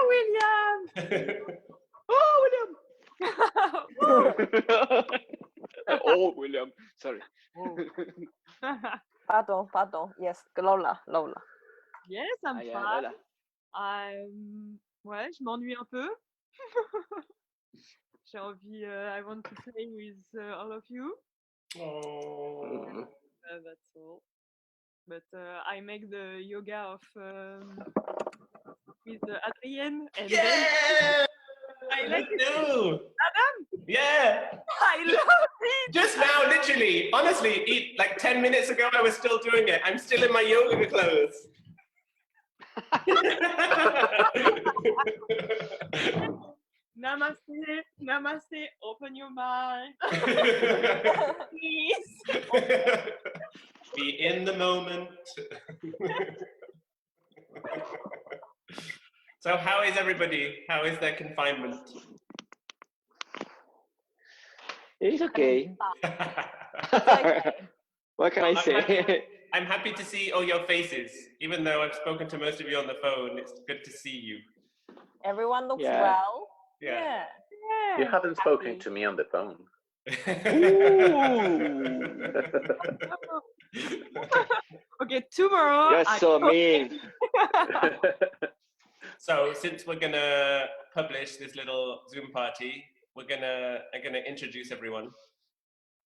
William! Oh, William! Oh, William. Sorry. Pardon. Yes, Lola. Yes, I'm Ah, yeah, fine. Lola. Ouais, je m'ennuie un peu. J'ai envie, I want to play with all of you. Oh. That's all. But I make the yoga of with Adrienne and Yeah! I like it. No. Adam, Yeah. I love it. Just now, literally, honestly, like 10 minutes ago, I was still doing it. I'm still in my yoga clothes. Namaste, open your mind. Please. Be in the moment. So how is everybody? How is their confinement? It's okay. Okay. What can I say? I'm happy to see all your faces. Even though I've spoken to most of you on the phone, it's good to see you. Everyone looks Yeah. well. Yeah. You haven't spoken to me on the phone. Okay, tomorrow. You're so mean. So since we're gonna publish this little Zoom party, I'm gonna introduce everyone.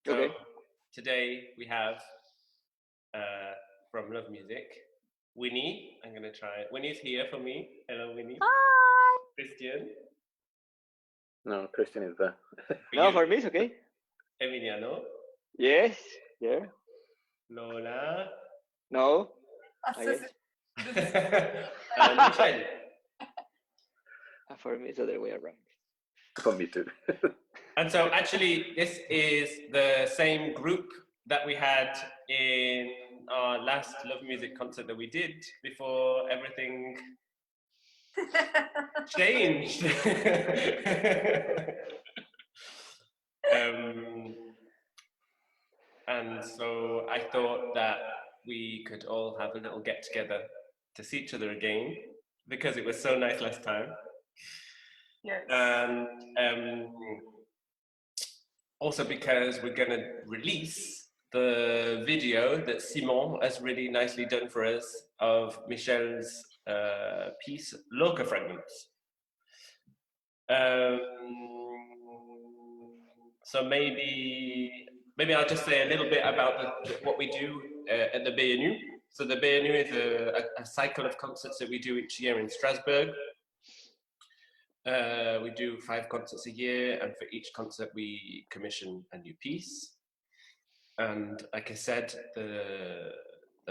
So Okay. today we have from Love Music, Winnie. I'm gonna try. Winnie's here for me. Hello, Winnie. Hi. Christian. No, Christian is there. No, for me it's okay. Emiliano. Yes. Yeah. Lola. No. I guess. Michelle. For me it's the other way around. For me too. And so actually this is the same group that we had in our last Love Music concert that we did before everything changed. And so I thought that we could all have a little get together to see each other again because it was so nice last time. Yes. And also because we're going to release the video that Simon has really nicely done for us of Michel's piece, Loca Fragments. So maybe I'll just say a little bit about what we do at the BNU. So the BNU is a cycle of concerts that we do each year in Strasbourg. We do 5 concerts a year, and for each concert we commission a new piece. And like I said, the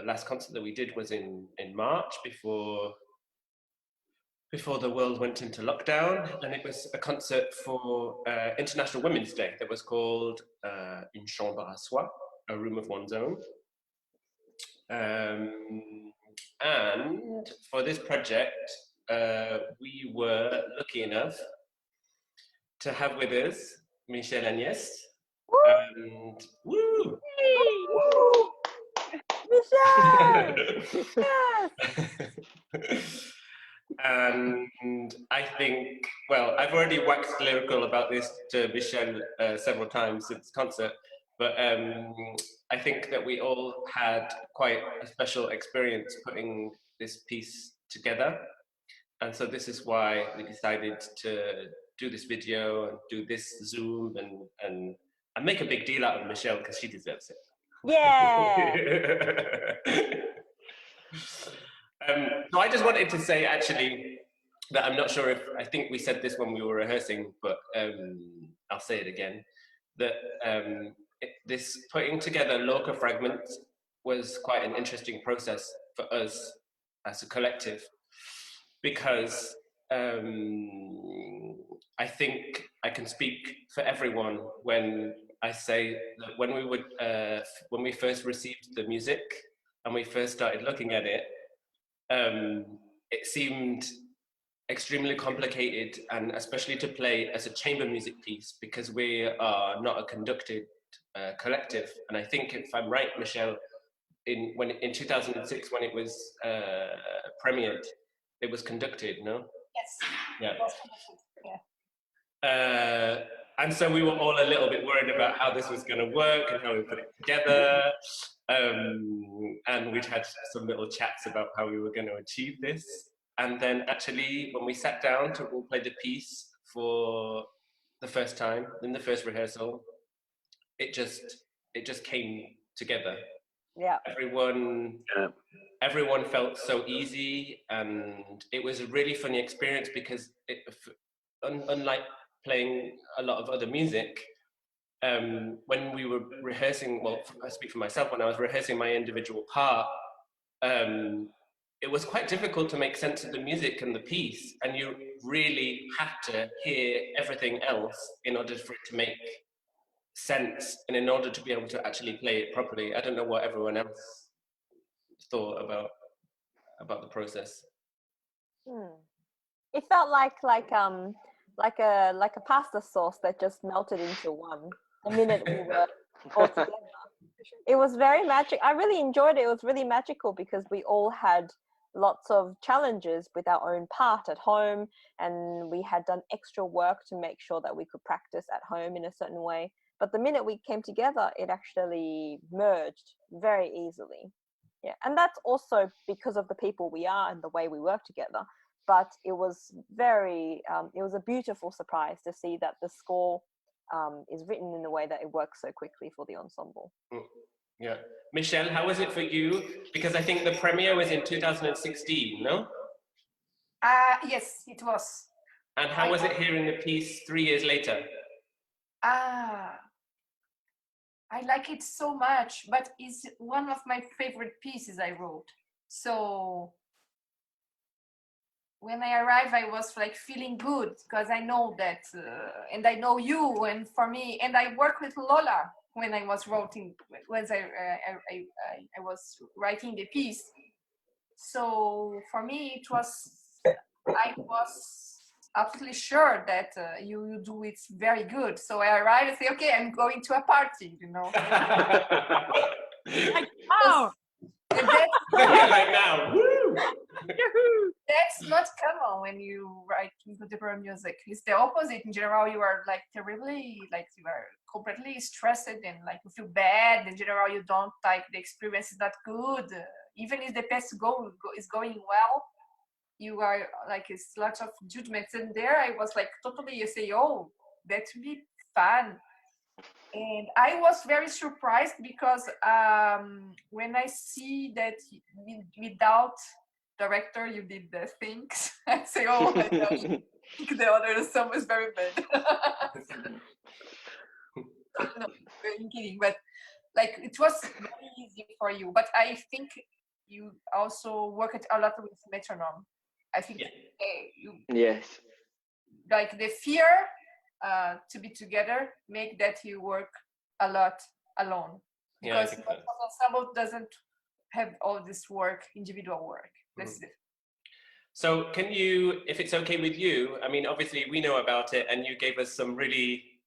last concert that we did was in March before the world went into lockdown, and it was a concert for International Women's Day that was called Une chambre à soi, a room of one's own. And for this project, we were lucky enough to have with us Michel Agnès. And woo! Woo! Michelle! Yes! And I think, well, I've already waxed lyrical about this to Michel several times since concert, but I think that we all had quite a special experience putting this piece together. And so this is why we decided to do this video and do this Zoom and make a big deal out of Michelle because she deserves it. Yeah! So I just wanted to say actually that I'm not sure if, I think we said this when we were rehearsing, but I'll say it again, that this putting together Loca Fragments was quite an interesting process for us as a collective, because I think I can speak for everyone when I say that when we first received the music and we first started looking at it, it seemed extremely complicated, and especially to play as a chamber music piece, because we are not a conducted collective. And I think, if I'm right, Michelle, in 2006 when it was premiered, it was conducted, no? Yes. Yeah. It was conducted, yeah. And so we were all a little bit worried about how this was going to work and how we put it together. And we'd had some little chats about how we were going to achieve this. And then actually, when we sat down to all play the piece for the first time, in the first rehearsal, it just came together. Yeah. Everyone felt so easy, and it was a really funny experience because unlike playing a lot of other music, when we were rehearsing, well, I speak for myself, when I was rehearsing my individual part, it was quite difficult to make sense of the music and the piece, and you really had to hear everything else in order for it to make sense and in order to be able to actually play it properly. I don't know what everyone else thought about the process. It felt like a pasta sauce that just melted into one the minute we were all together. It was very magic. I really enjoyed it. It was really magical because we all had lots of challenges with our own part at home, and we had done extra work to make sure that we could practice at home in a certain way. But the minute we came together, it actually merged very easily. Yeah, and that's also because of the people we are and the way we work together. But it was it was a beautiful surprise to see that the score is written in a way that it works so quickly for the ensemble. Yeah. Michelle, how was it for you? Because I think the premiere was in 2016, no? Yes, it was. And how was it hearing the piece 3 years later? I like it so much, but it's one of my favorite pieces I wrote. So when I arrived, I was like feeling good because I know that, and I know you, and for me, and I worked with Lola when I was writing, when I was writing the piece. So for me, I was absolutely sure that you do it very good. So I arrived and say, okay, I'm going to a party, you know. Like, oh, And that's, Right now, woo! that's not common when you write contemporary music. It's the opposite. In general, you are like terribly, like you are completely stressed and like you feel bad. In general, you don't like the experience is not good. Even if the piece is going well, you are like it's lots of judgments. And there, I was like totally you say, oh, that would be fun. And I was very surprised because when I see that without director you did the things, I say, oh my gosh, the other song was very bad. No, I'm kidding, but like it was very easy for you. But I think you also worked a lot with metronome. I think Yes. like the fear to be together make that you work a lot alone, because the ensemble doesn't have all this work, individual work. That's it. So can you, if it's okay with you, I mean, obviously we know about it and you gave us some really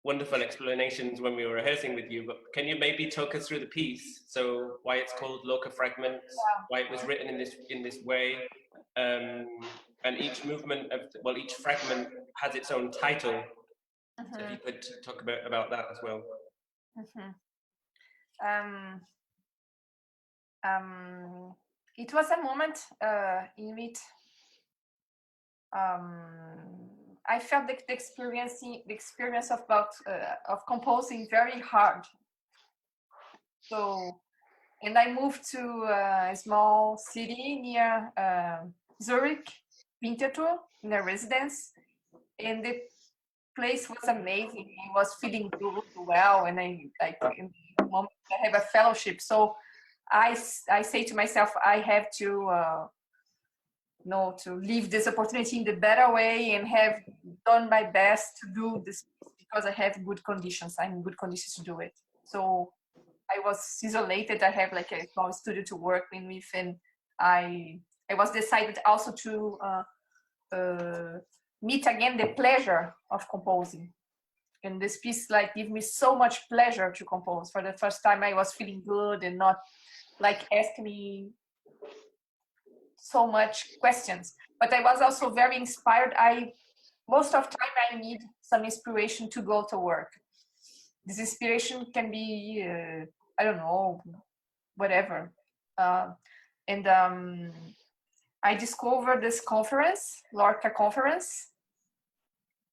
wonderful explanations when we were rehearsing with you, but can you maybe talk us through the piece? So why it's called Loca Fragments, why it was written in this way, and each movement of, well, each fragment has its own title. So if you could talk about that as well. It was a moment in which I felt the experience of composing very hard. So, and I moved to a small city near Zurich, Winterthur, in a residence, and the place was amazing. I was feeling good, well, and I like in the moment I have a fellowship. So I say to myself, I have to to leave this opportunity in the better way and have done my best to do this because I have good conditions. I'm in good conditions to do it. So I was isolated. I have like a small studio to work with, and I was decided also to meet again the pleasure of composing. And this piece like gave me so much pleasure to compose. For the first time I was feeling good and not like asking me so much questions. But I was also very inspired. Most of time I need some inspiration to go to work. This inspiration can be I don't know, whatever. And I discovered this conference, Lorca conference,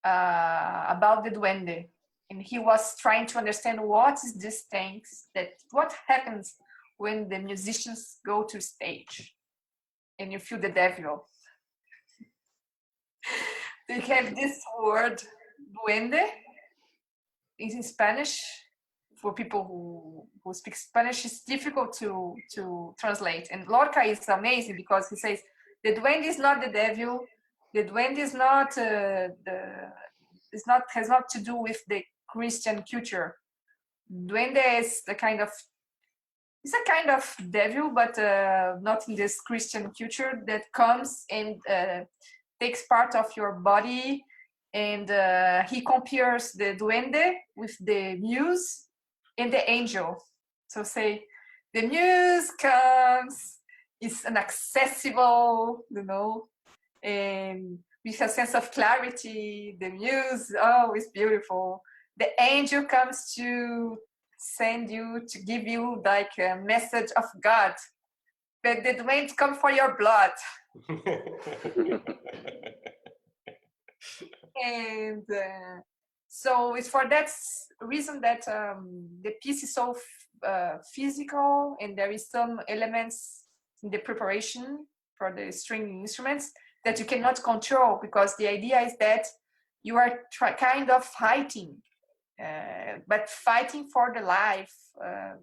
about the duende, and he was trying to understand what is these things, what happens when the musicians go to stage and you feel the devil. They have this word duende in Spanish. For people who speak Spanish, it's difficult to translate. And Lorca is amazing because he says the duende is not the devil. The duende is not has not to do with the Christian culture. Duende is it's a kind of devil, but not in this Christian culture, that comes and takes part of your body. And he compares the duende with the muse and the angel. So say the muse comes, it's inaccessible, and with a sense of clarity. The muse, oh, it's beautiful. The angel comes to send you, to give you like a message of God. But the duende come for your blood. And so it's for that reason that the piece is so physical, and there is some elements in the preparation for the string instruments that you cannot control, because the idea is that you are kind of fighting, but fighting for the life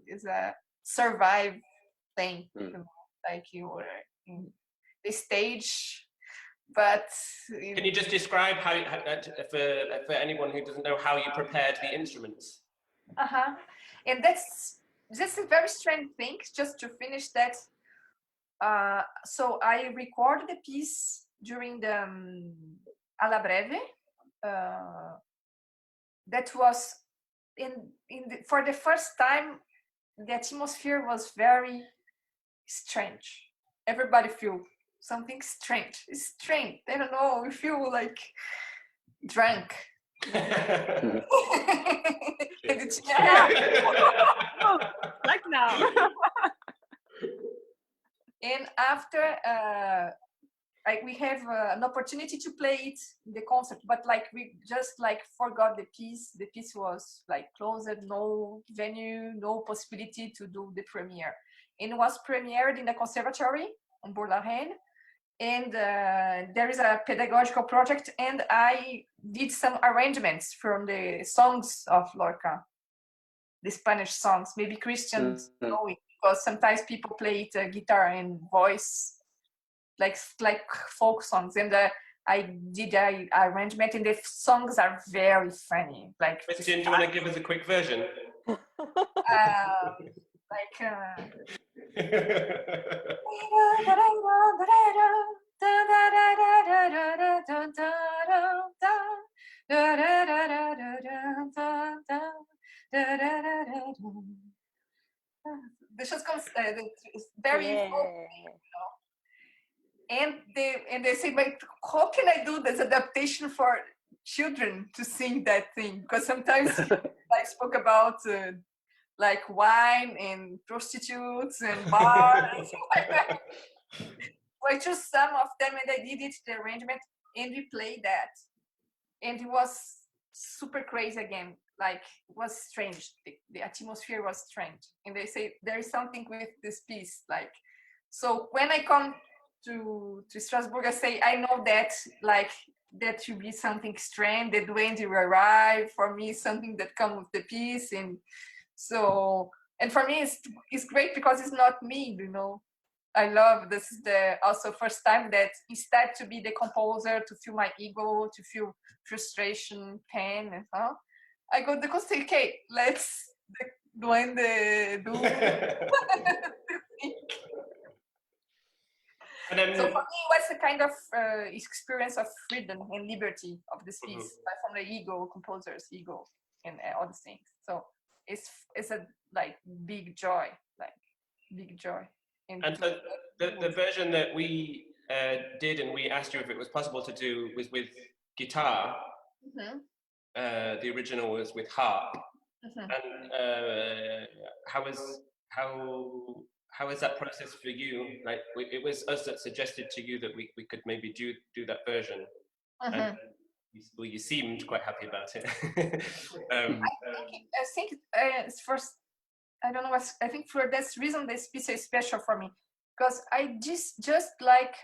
is a survive thing, like you were in the stage. But can you just describe how, for anyone who doesn't know, how you prepared the instruments? And that's a very strange thing. Just to finish that, so I recorded the piece during the Alla Breve. That was for the first time. The atmosphere was very strange. Everybody feel something strange. It's strange. I don't know. We feel like drunk. Like now. And after we have an opportunity to play it in the concert, but like we just like forgot the piece. The piece was like closed, no venue, no possibility to do the premiere. And it was premiered in the conservatory on Bourg-la-Reine. And there is a pedagogical project, and I did some arrangements from the songs of Lorca, the Spanish songs. Maybe Christians know it, because sometimes people play it guitar and voice, like folk songs. And I did an arrangement, and the songs are very funny. Like, Christian, do you want to give us a quick version? This just comes very and they say, but how can I do this adaptation for children to sing that thing? Because sometimes I spoke about like wine and prostitutes and bars and things like that. So I chose some of them, and I did it, the arrangement, and we played that. And it was super crazy again. Like, it was strange. The atmosphere was strange. And they say there is something with this piece. Like, so when I come to Strasbourg, I say, I know that like that should be something strange. The duende will arrive. For me, something that comes with the piece. And so, and for me, it's great because it's not me, I love this is the also first time that instead to be the composer, to feel my ego, to feel frustration, pain, and so I go the concert. Okay, let's duende do. So for me, it was a kind of experience of freedom and liberty of this piece, like from the ego, composer's ego, and all these things. So it's a like big joy, And so the version that we did, and we asked you if it was possible to do, was with guitar. Mhm. The original was with harp. Mhm. And how is that process for you? Like, it was us that suggested to you that we could maybe do that version. Mhm. And you seemed quite happy about it. I think it's first. I don't know what. I think for this reason, this piece is special for me because I just like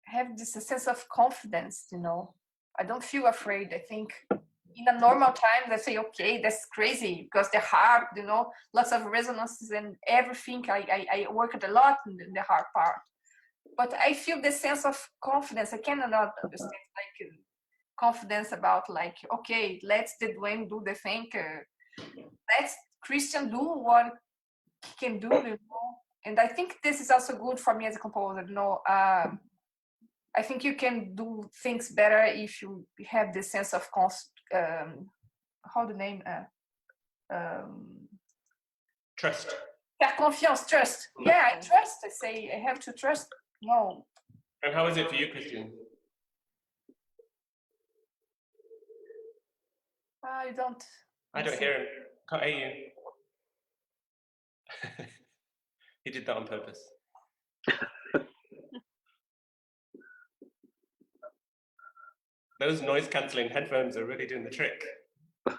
have this sense of confidence. You know, I don't feel afraid. I think in a normal time, they say, okay, that's crazy because the harp, you know, lots of resonances and everything. I worked a lot in the harp part, but I feel the sense of confidence. I cannot understand like confidence about like, okay, let's the Dwayne do the thing. Let's Christian do what he can do, you know. And I think this is also good for me as a composer. You know, I think you can do things better if you have this sense of how the name Trust. yeah, confiance, trust. Yeah, I trust. I say I have to trust. No. And how is it for you, Christian? I don't. I don't hear him. Can't hear you. He did that on purpose. Those noise-canceling headphones are really doing the trick. Can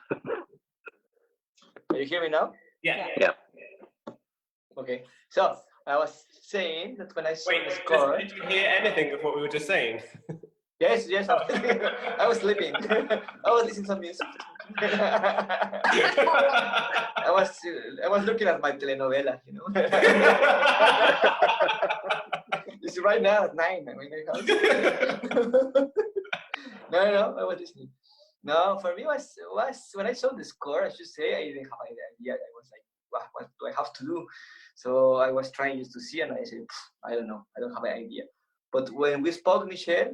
you hear me now? Yeah. Okay. So I was saying that when I saw Wait, the score. did you hear anything of what we were just saying? Yes, I was sleeping. I was listening to some music. I was looking at my telenovela, you know. It's right now at 9. I mean, no, I was listening. No, for me was when I saw the score, I should say I didn't have any idea. I was like, what do I have to do? So I was trying just to see, and I said, I don't know, I don't have an idea. But when we spoke, Michelle,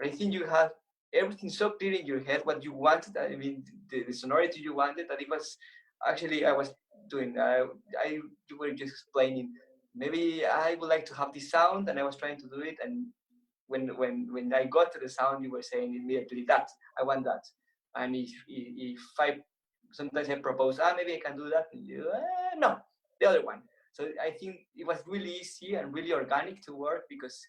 I think you have everything so clear in your head what you wanted. I mean, the sonority you wanted. That it was actually I was doing. You were just explaining. Maybe I would like to have this sound, and I was trying to do it. And when I got to the sound, you were saying immediately that I want that. And if I sometimes I propose, maybe I can do that. And you, no, the other one. So I think it was really easy and really organic to work because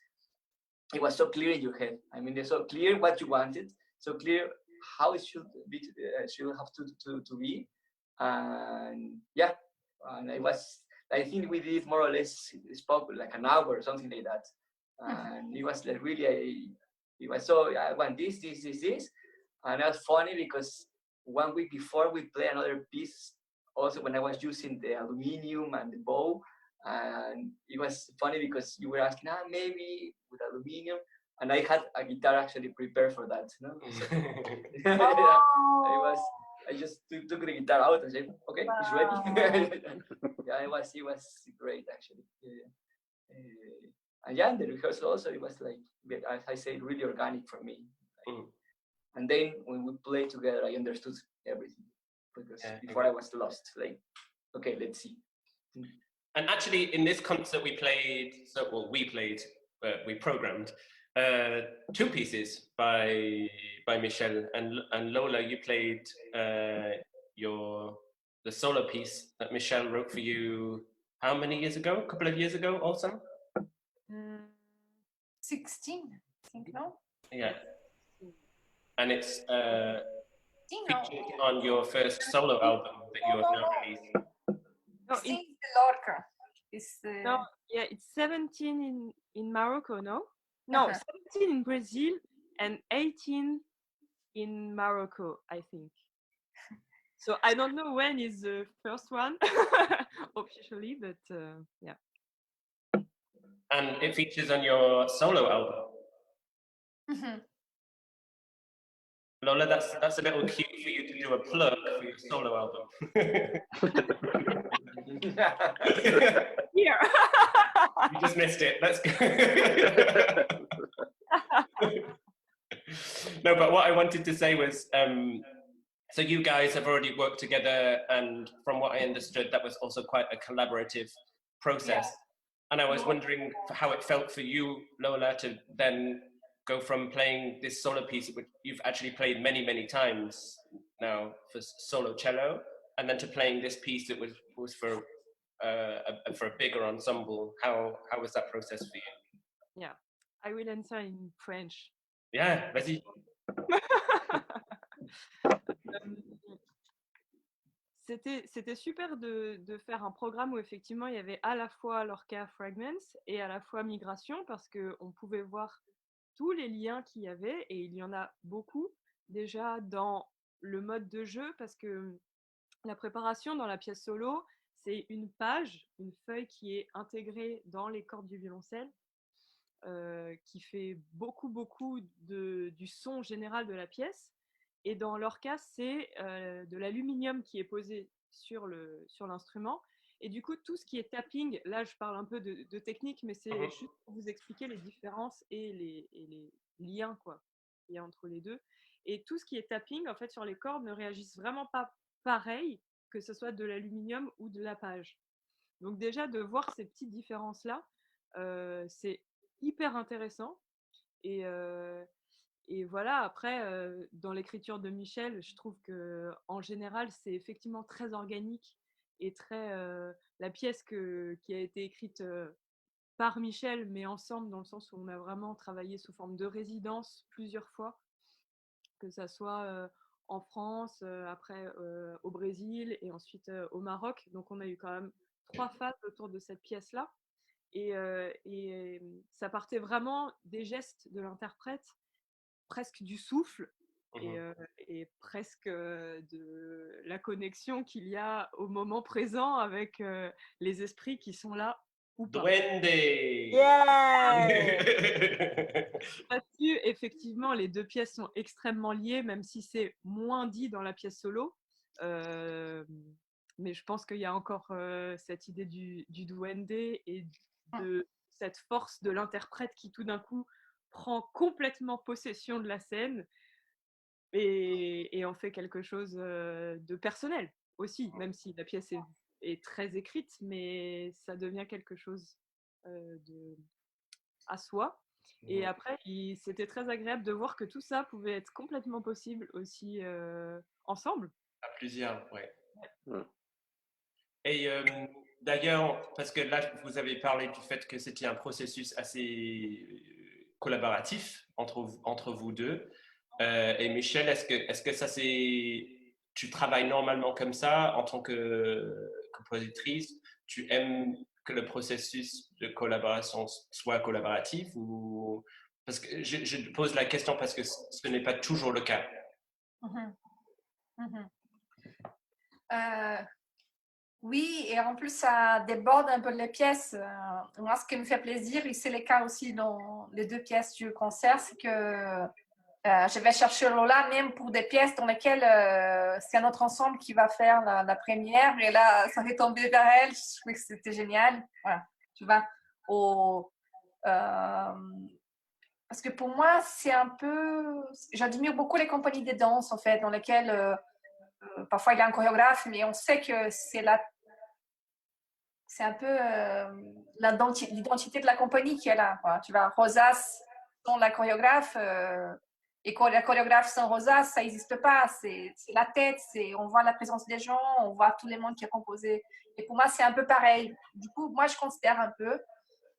it was so clear in your head. I mean, it's so clear what you wanted, so clear how it should be, should have to be, and yeah, and I think we did more or less spoke like an hour or something like that, and it was like really, it was so I want this, and it was funny because 1 week before we play another piece, also when I was using the aluminium and the bow. And it was funny because you were asking, maybe with aluminium, and I had a guitar actually prepared for that. You know? So, I just took the guitar out and said, okay, it's ready. Yeah, it was great actually. And yeah, in the rehearsal also it was like, as I say, really organic for me. And then when we played together, I understood everything because before I was lost. Like, okay, let's see. And actually, in this concert, we programmed 2 pieces by Michel and Lola. You played the solo piece that Michel wrote for you. How many years ago? A couple of years ago, also. 16, I think, no? Yeah. And it's featured on your first solo album that you have now released. No, Since the Lorca. No, yeah, it's 17 in Morocco, no? No, 17 in Brazil and 18 in Morocco, I think. So I don't know when is the first one officially, but yeah. And it features on your solo album. Mm-hmm. Lola, that's a little cue for you to do a plug for your solo album. Here. You just missed it. Let's go. No, but what I wanted to say was, so you guys have already worked together, and from what I understood, that was also quite a collaborative process. And I was wondering how it felt for you, Lola, to then go from playing this solo piece, which you've actually played many, many times now for solo cello, and then to playing this piece that was for a bigger ensemble. How was that process for you? Yeah, I will answer in French. Yeah, vas-y. C'était super de faire un programme où effectivement il y avait à la fois l'Orca Fragments et à la fois Migration, parce qu'on pouvait voir tous les liens qu'il y avait, et il y en a beaucoup déjà dans le mode de jeu, parce que la préparation dans la pièce solo, c'est une page, une feuille qui est intégrée dans les cordes du violoncelle, qui fait beaucoup du son général de la pièce. Et dans leur cas, c'est de l'aluminium qui est posé sur l'instrument. Et du coup, tout ce qui est tapping, là je parle un peu de technique, mais c'est juste pour vous expliquer les différences et les liens qu'il y a entre les deux. Et tout ce qui est tapping, en fait, sur les cordes ne réagissent vraiment pas pareil, que ce soit de l'aluminium ou de la page. Donc déjà, de voir ces petites différences-là, c'est hyper intéressant. Et voilà, après, dans l'écriture de Michel, je trouve qu'en général, c'est effectivement très organique et très la pièce qui a été écrite par Michel, mais ensemble, dans le sens où on a vraiment travaillé sous forme de résidence plusieurs fois, que ça soit en France, après au Brésil et ensuite au Maroc. Donc on a eu quand même 3 phases autour de cette pièce-là. Et ça partait vraiment des gestes de l'interprète, presque du souffle et presque de la connexion qu'il y a au moment présent avec les esprits qui sont là ou pas. Duende! Yeah! Là-dessus, effectivement, les deux pièces sont extrêmement liées, même si c'est moins dit dans la pièce solo. Mais je pense qu'il y a encore cette idée du duende et de cette force de l'interprète qui tout d'un coup prend complètement possession de la scène et en fait quelque chose de personnel aussi, même si la pièce est très écrite, mais ça devient quelque chose à soi. Et après, c'était très agréable de voir que tout ça pouvait être complètement possible aussi ensemble. À plusieurs, ouais. Mm. Et d'ailleurs, parce que là, vous avez parlé du fait que c'était un processus assez collaboratif entre vous deux. Et Michel, est-ce que ça c'est... Tu travailles normalement comme ça en tant que compositrice? Tu aimes que le processus de collaboration soit collaboratif ou... Parce que je pose la question parce que ce n'est pas toujours le cas. Oui, et en plus, ça déborde un peu les pièces. Moi, ce qui me fait plaisir, et c'est le cas aussi dans les 2 pièces du concert, c'est que je vais chercher Lola même pour des pièces dans lesquelles c'est un autre ensemble qui va faire la première. Et là, ça fait tomber vers elle. Je trouvais que c'était génial. Voilà, tu vois. Parce que pour moi, c'est un peu... J'admire beaucoup les compagnies de danse, en fait, dans lesquelles parfois il y a un chorégraphe, mais on sait que c'est un peu l'identité de la compagnie qui est là, quoi. Tu vois, Rosas sans la chorégraphe, et la chorégraphe sans Rosas, ça n'existe pas. C'est la tête, on voit la présence des gens, on voit tout le monde qui est composé. Et pour moi, c'est un peu pareil. Du coup, moi, je considère un peu,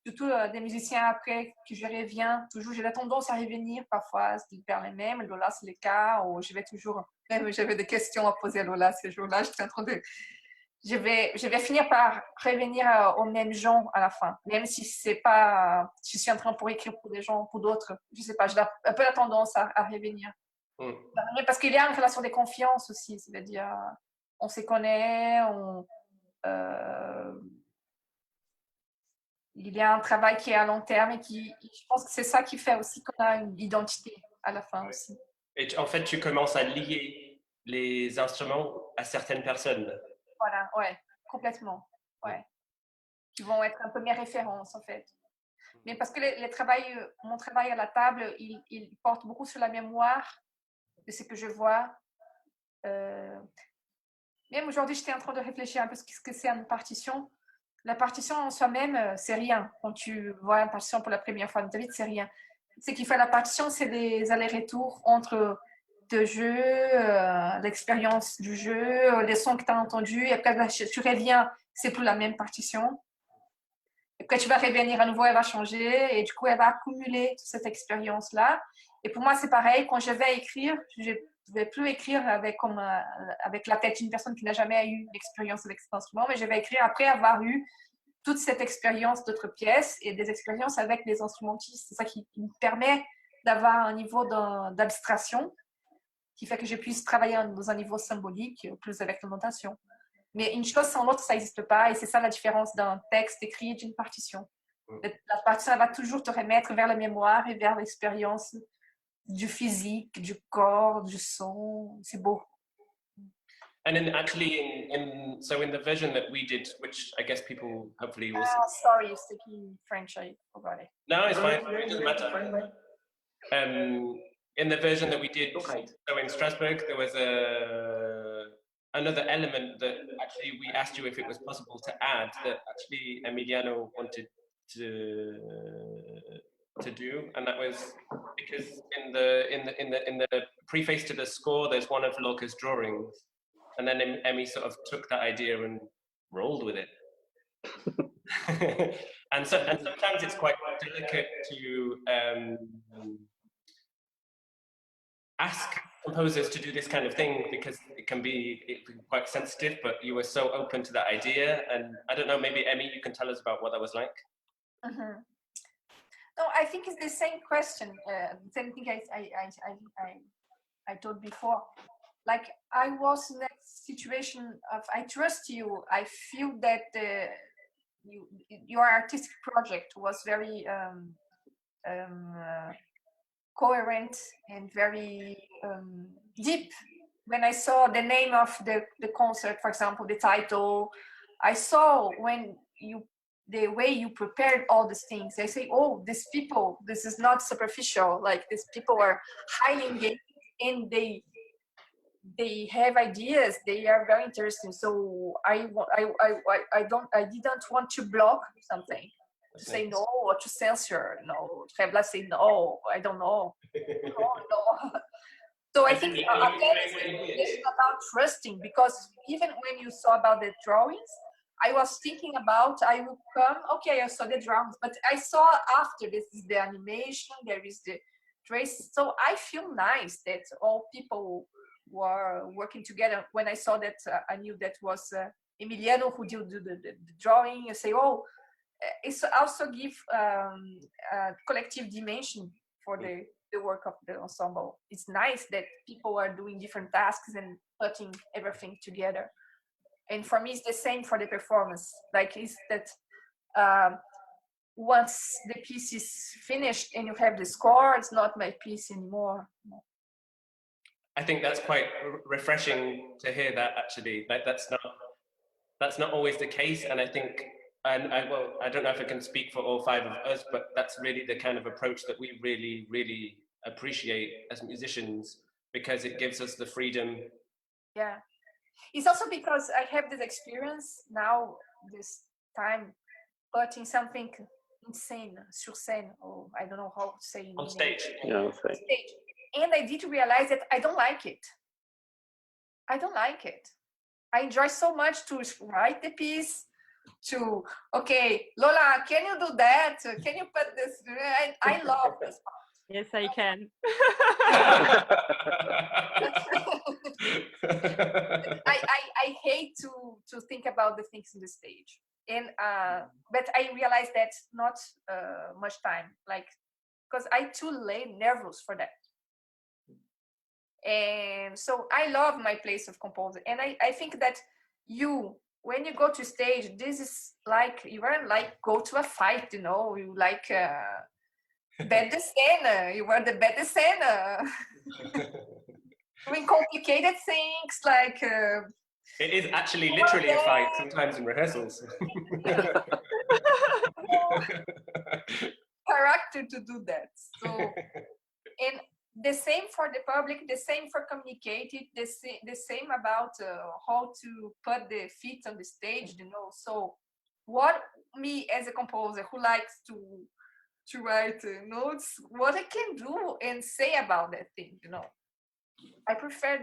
surtout des musiciens après que je reviens, toujours, j'ai la tendance à revenir parfois, c'est faire les mêmes. Lola, c'est le cas, ou je vais toujours, même j'avais des questions à poser à Lola ces jours-là, j'étais en train de je vais finir par revenir au même genre à la fin, même si c'est pas, je suis en train pour écrire pour des gens, pour d'autres, je sais pas, j'ai un peu la tendance à revenir. Parce qu'il y a une relation de confiance aussi, c'est-à-dire on se connaît, il y a un travail qui est à long terme et je pense que c'est ça qui fait aussi qu'on a une identité à la fin aussi. Et en fait, tu commences à lier les instruments à certaines personnes. Voilà, ouais, complètement, ouais. Qui vont être un peu mes références en fait. Mais parce que mon travail à la table, il porte beaucoup sur la mémoire de ce que je vois. Même aujourd'hui, j'étais en train de réfléchir un peu ce que c'est une partition. la partition en soi-même, c'est rien. Quand tu vois une partition pour la première fois de ta vie, c'est rien. Ce qui fait la partition, c'est des allers-retours entre le jeu, l'expérience du jeu, les sons que tu as entendus, et après tu reviens, c'est plus la même partition. Et après tu vas revenir à nouveau, elle va changer, et du coup elle va accumuler toute cette expérience-là. Et pour moi c'est pareil, quand je vais écrire, je ne vais plus écrire avec la tête d'une personne qui n'a jamais eu l'expérience avec cet instrument, mais je vais écrire après avoir eu toute cette expérience d'autres pièces et des expériences avec les instrumentistes. C'est ça qui me permet d'avoir un niveau d'abstraction qui fait que je puisse travailler dans un niveau symbolique, plus avec la notation. Mais une chose sans l'autre, ça n'existe pas, et c'est ça la différence d'un texte écrit et d'une partition. La partition, elle va toujours te remettre vers la mémoire et vers l'expérience du physique, du corps, du son. C'est beau. And then actually, so in the version that we did, which I guess people hopefully will see. Sorry, it's speaking French, I forgot it. No, it's fine. It doesn't matter. In the version that we did, so in Strasbourg, there was another element that actually we asked you if it was possible to add that actually Emiliano wanted to do, and that was because in the preface to the score, there's one of Lorca's drawings, and then Emmy sort of took that idea and rolled with it. and sometimes it's quite delicate to ask composers to do this kind of thing because it can be quite sensitive, but you were so open to that idea. And I don't know, maybe Emmy, you can tell us about what that was like. Mm-hmm. No, I think it's the same question, same thing I told before. Like I was in that situation of I trust you. I feel that your artistic project was very coherent and very deep. When I saw the name of the concert, for example, the title, I saw the way you prepared all these things. I say, oh, these people, this is not superficial. Like these people are highly engaged and they have ideas. They are very interesting. So I didn't want to block something. To say no or to censor, no. To say no, I don't know. No. So I think again, it's about trusting, because even when you saw about the drawings, I was thinking about I will come. Okay, I saw the drawings, but I saw after this is the animation. There is the trace. So I feel nice that all people were working together. When I saw that, I knew that was Emiliano who did the drawing. I say, oh. It's also give a collective dimension for the work of the ensemble. It's nice that people are doing different tasks and putting everything together. And for me, it's the same for the performance. Like it's that once the piece is finished and you have the score, it's not my piece anymore. I think that's quite refreshing to hear that actually. Like that's not always the case, and I think. And I don't know if I can speak for all five of us, but that's really the kind of approach that we really, really appreciate as musicians, because it gives us the freedom. Yeah. It's also because I have this experience now, this time, putting something insane, sur scène, or I don't know how to say on stage. Yeah, on stage. And I did realize that I don't like it. I don't like it. I enjoy so much to write the piece, to, okay, Lola, can you do that? Can you put this? I love this part. Yes, I can. I hate to think about the things on the stage. And but I realized that's not much time, like, because I too late nervous for that. And so I love my place of composer. And I think that when you go to stage, this is like you are like go to a fight, you know, you like bad scene, you were the bad scene, doing complicated things like. It is actually literally a fight sometimes in rehearsals. Character to do that. So, and the same for the public, the same for communicating, the same about how to put the feet on the stage, you know. So what me as a composer who likes to write notes, what I can do and say about that thing, I prefer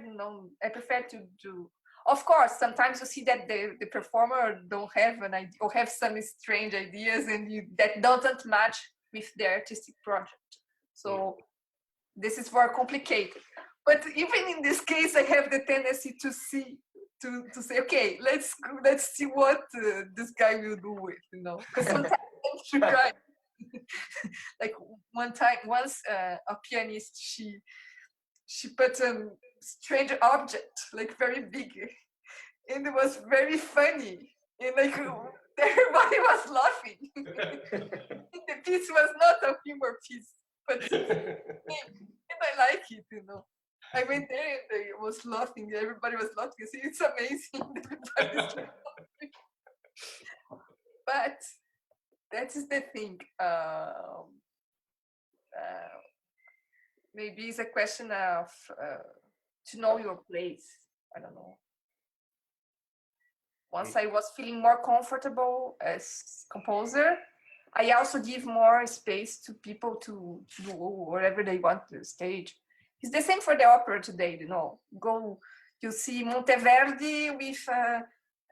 to do. Of course, sometimes you see that the performer don't have an idea or have some strange ideas that doesn't match with the artistic project. So this is more complicated. But even in this case, I have the tendency to say, okay, let's see what this guy will do with, because sometimes I try. Like once a pianist, she put a strange object, like very big, and it was very funny, and like everybody was laughing. The piece was not a humor piece, but and I like it, I went there and I was laughing. Everybody was laughing. See, it's amazing. Everybody's laughing. But that is the thing. Maybe it's a question of to know your place. I don't know. Once I was feeling more comfortable as composer, I also give more space to people to do whatever they want to the stage. It's the same for the opera today, Go, you see Monteverdi with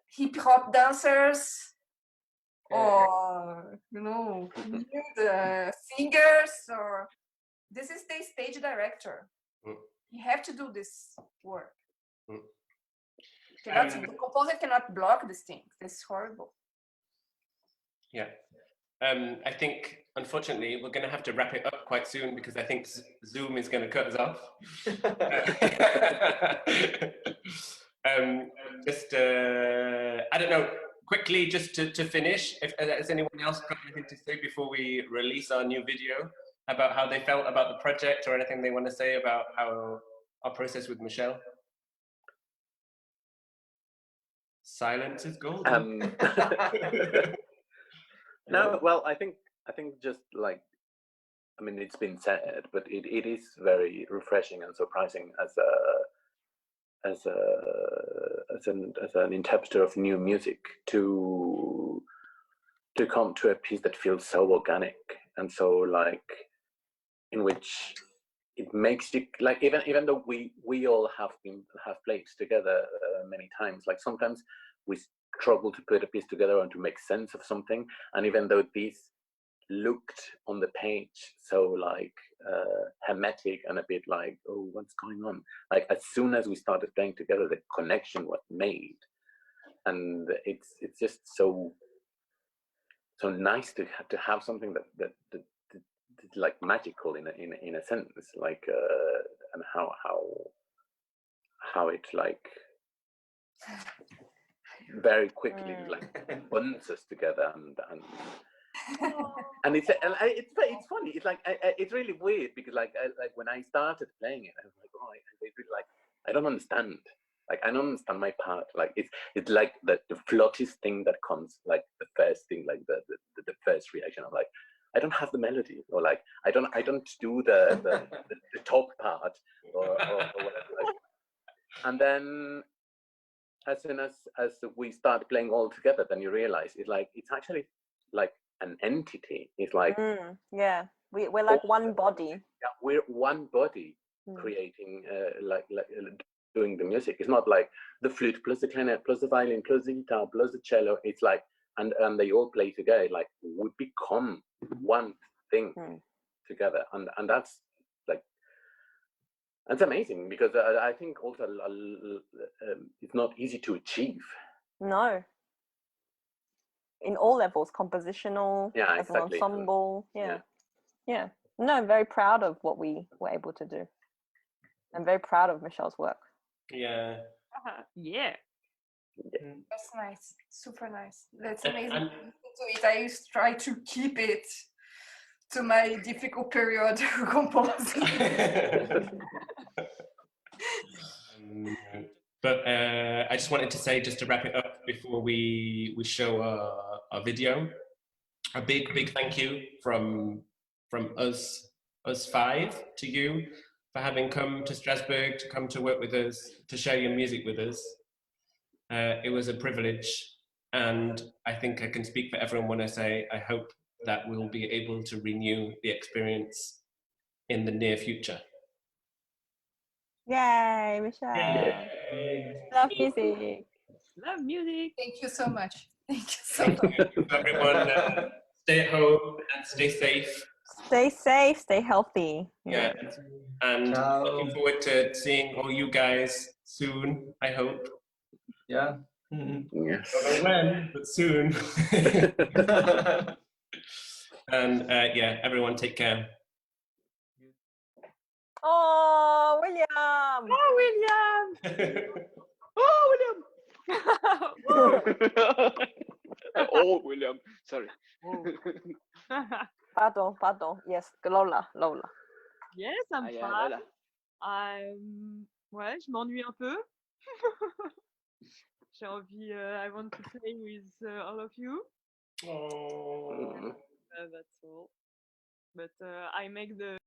hip hop dancers, or the singers, or this is the stage director. You have to do this work. The composer cannot block this thing. It's horrible. Yeah. I think, unfortunately, we're going to have to wrap it up quite soon because I think Zoom is going to cut us off. I don't know, quickly, just to finish, if has anyone else got anything to say before we release our new video about how they felt about the project or anything they want to say about our process with Michel? Silence is golden. No, well, I think just like, I mean, it's been said, but it is very refreshing and surprising as an interpreter of new music to come to a piece that feels so organic and so like, in which it makes you like, even though we all have played together many times, like sometimes we struggle to put a piece together and to make sense of something, and even though this looked on the page so like hermetic and a bit like, oh, what's going on, like as soon as we started playing together, the connection was made, and it's just so nice to have something that like magical in a sense, like and how it like very quickly like bonds us together, and it's funny. It's like it's really weird because like when I started playing it, I was like, oh, I don't understand. Like I don't understand my part. Like it's like the flottest thing that comes, like the first thing, like the first reaction. I'm like, I don't have the melody, or like I don't do the top part or whatever. Like, and then as soon as we start playing all together, then you realize it's actually like an entity. It's like we're like one body. Yeah, we're one body creating doing the music. It's not like the flute plus the clarinet plus the violin plus the guitar plus the cello. It's like and they all play together. Like we become one thing together, and that's like, that's amazing because I think also it's not easy to achieve. No. In all levels, compositional, as an ensemble. Yeah. No, I'm very proud of what we were able to do. I'm very proud of Michel's work. Yeah. Yeah. That's nice. Super nice. That's amazing. I try to keep it to my difficult period composing. But I just wanted to say, just to wrap it up before we show our video, a big thank you from us five to you for having come to Strasbourg, to come to work with us, to share your music with us. It was a privilege, And I think I can speak for everyone when I say I hope that we'll be able to renew the experience in the near future. Yay, Michelle. Yay. Love music. Love music. Thank you so much. Thank you so Thank much. you, everyone. Stay at home and stay safe. Stay safe, stay healthy. Yeah. And Ciao. looking forward to seeing all you guys soon, I hope. Yeah. Yes. Don't know when, but soon. And yeah, everyone take care. Oh, William. Oh, William. Oh, Whoa. Oh, William. Sorry. Pardon. Yes, Lola. Yes, I'm Ah, yeah, fine. Lola. Ouais, je m'ennuie un peu. J'ai envie, I want to play with all of you. Oh. That's all. But I make the